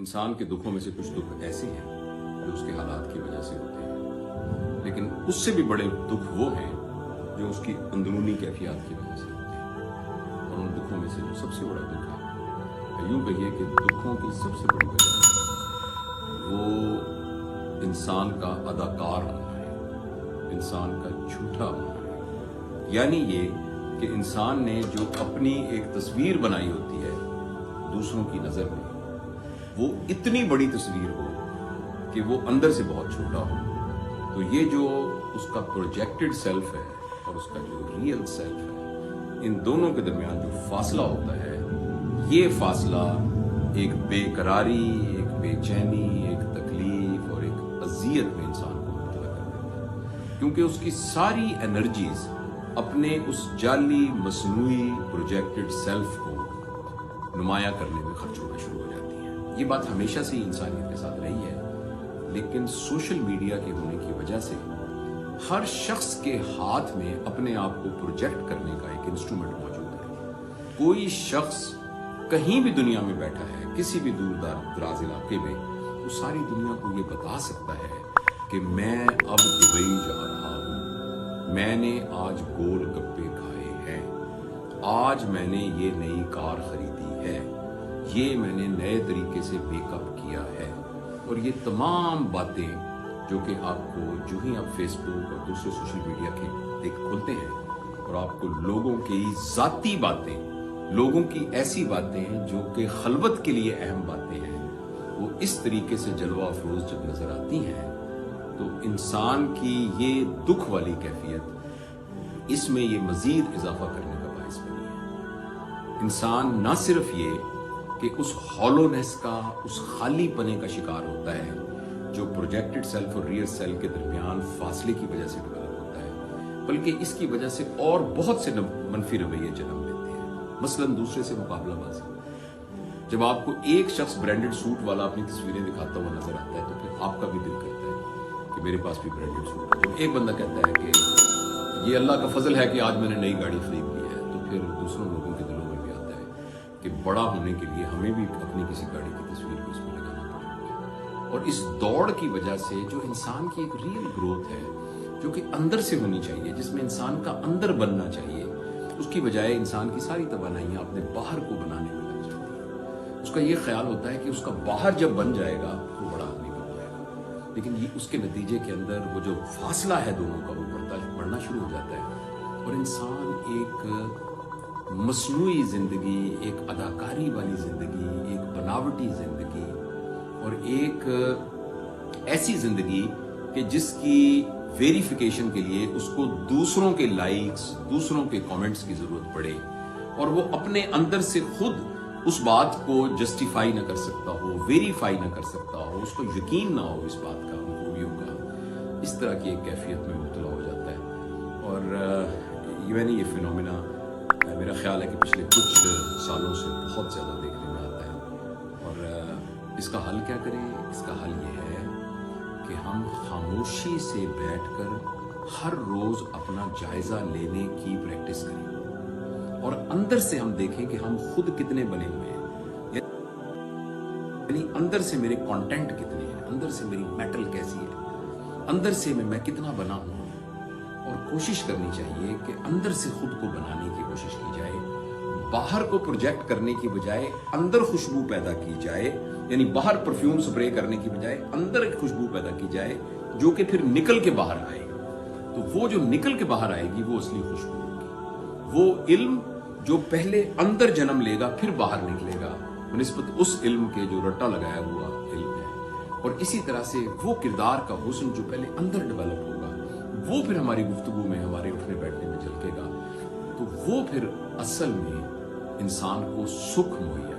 इंसान के दुखों में से कुछ दुख ऐसे हैं जो उसके हालात की वजह से होते हैं, लेकिन उससे भी बड़े दुख वो हैं जो उसकी अंदरूनी कैफियत की वजह से होते हैं। और उन दुखों में से जो सबसे बड़ा दुख है, यूं कहिए कि दुखों की सबसे बड़ी वजह वो इंसान का अदाकार होना है, इंसान का झूठा होना है। यानी ये कि इंसान ने जो अपनी एक तस्वीर बनाई होती है दूसरों की नजर में, वो इतनी बड़ी तस्वीर हो कि वो अंदर से बहुत छोटा हो। तो ये जो उसका प्रोजेक्टेड सेल्फ है और उसका जो रियल सेल्फ है, इन दोनों के दरमियान जो फासला होता है, ये फासला एक बेकरारी, एक बेचैनी, एक तकलीफ और एक अजियत में इंसान को मुब्तला कर देता है, क्योंकि उसकी सारी एनर्जीज अपने उस जाली मसनूई प्रोजेक्टेड सेल्फ को नुमाया करने में खर्च होना शुरू हो जाती है। ये बात हमेशा से ही इंसानियत के साथ रही है, लेकिन सोशल मीडिया के होने की वजह से हर शख्स के हाथ में अपने आप को प्रोजेक्ट करने का एक इंस्ट्रूमेंट मौजूद है। कोई शख्स कहीं भी दुनिया में बैठा है, किसी भी दूर दराज इलाके में, वो सारी दुनिया को ये बता सकता है कि मैं अब दुबई जा रहा हूँ, मैंने आज गोल गप्पे खाए हैं, आज मैंने ये नई कार खरीदी है, ये मैंने नए तरीके से मेकअप किया है। और ये तमाम बातें जो कि आपको जो ही आप फेसबुक और दूसरे सोशल मीडिया के खोलते हैं और आपको लोगों की जाती बातें, लोगों की ऐसी बातें जो कि खलवत के लिए अहम बातें हैं, वो इस तरीके से जलवा अफरोज जब नजर आती हैं, तो इंसान की ये दुख वाली कैफियत इसमें ये मजीद इजाफा करने का बायस बनी है। इंसान न सिर्फ ये कि उस हॉलोनेस का, उस खाली पने का शिकार होता है जो प्रोजेक्टेड सेल्फ और रियल सेल्फ के दरमियान फासले की वजह से डेवलप होता है, बल्कि इसकी वजह से और बहुत से मनफी रवैये जन्म लेते हैं। मसलन दूसरे से मुकाबलाबाजी। जब आपको एक शख्स ब्रांडेड सूट वाला अपनी तस्वीरें दिखाता हुआ नजर आता है, तो फिर आपका भी दिल करता है कि मेरे पास भी ब्रांडेड सूट है। जब एक बंदा कहता है कि ये अल्लाह का फजल है कि आज मैंने नई गाड़ी खरीद ली है, तो फिर दूसरों लोगों के दिलों में भी आता है कि बड़ा होने के लिए हमें भी अपनी किसी गाड़ी की तस्वीर को इसमें लगाना पड़ेगा। और इस दौड़ की वजह से जो इंसान की एक रियल ग्रोथ है, जो कि अंदर से होनी चाहिए, जिसमें इंसान का अंदर बनना चाहिए, उसकी बजाय इंसान की सारी तवानाइयां अपने बाहर को बनाने में लग जाती है। उसका ये ख्याल होता है कि उसका बाहर जब बन जाएगा वो बड़ा आदमी बन जाएगा, लेकिन ये उसके नतीजे के अंदर वो जो फासला है दोनों का, वो बढ़ना शुरू हो जाता है। और इंसान एक मसनूई जिंदगी, एक अदाकारी वाली जिंदगी, एक बनावटी जिंदगी और एक ऐसी जिंदगी कि जिसकी वेरिफिकेशन के लिए उसको दूसरों के लाइक्स, दूसरों के कमेंट्स की जरूरत पड़े और वो अपने अंदर से खुद उस बात को जस्टिफाई ना कर सकता हो, वेरीफाई ना कर सकता हो, उसको यकीन ना हो इस बात का, उन खूबियों का, इस तरह की एक कैफियत में मुब्तला हो जाता है। और ये फिनोमेना मेरा ख्याल है कि पिछले कुछ सालों से बहुत ज़्यादा देखने में आता है। और इसका हल क्या करें? इसका हल ये है कि हम खामोशी से बैठकर हर रोज अपना जायजा लेने की प्रैक्टिस करें और अंदर से हम देखें कि हम खुद कितने बने हुए हैं, यानी अंदर से मेरे कंटेंट कितने हैं, अंदर से मेरी मेटल कैसी है, अंदर से मैं कितना बना हूं। और कोशिश करनी चाहिए कि अंदर से खुद को बनाने की कोशिश की जाए, बाहर को प्रोजेक्ट करने की बजाय अंदर खुशबू पैदा की जाए, यानी बाहर परफ्यूम स्प्रे करने की बजाय अंदर एक खुशबू पैदा की जाए जो कि फिर निकल के बाहर आएगी। तो वो जो निकल के बाहर आएगी वो असली खुशबू होगी। वो इल्म जो पहले अंदर जन्म लेगा फिर बाहर निकलेगा, निस्बत उस इल्म के जो रट्टा लगाया हुआ इल्म है। और इसी तरह से वो किरदार का हुस्न जो पहले अंदर डेवलप होगा, वो फिर हमारी गुफ्तगू में, हमारे उठने बैठने में झलकेगा। तो वो फिर असल में इंसान को सुख मुहैया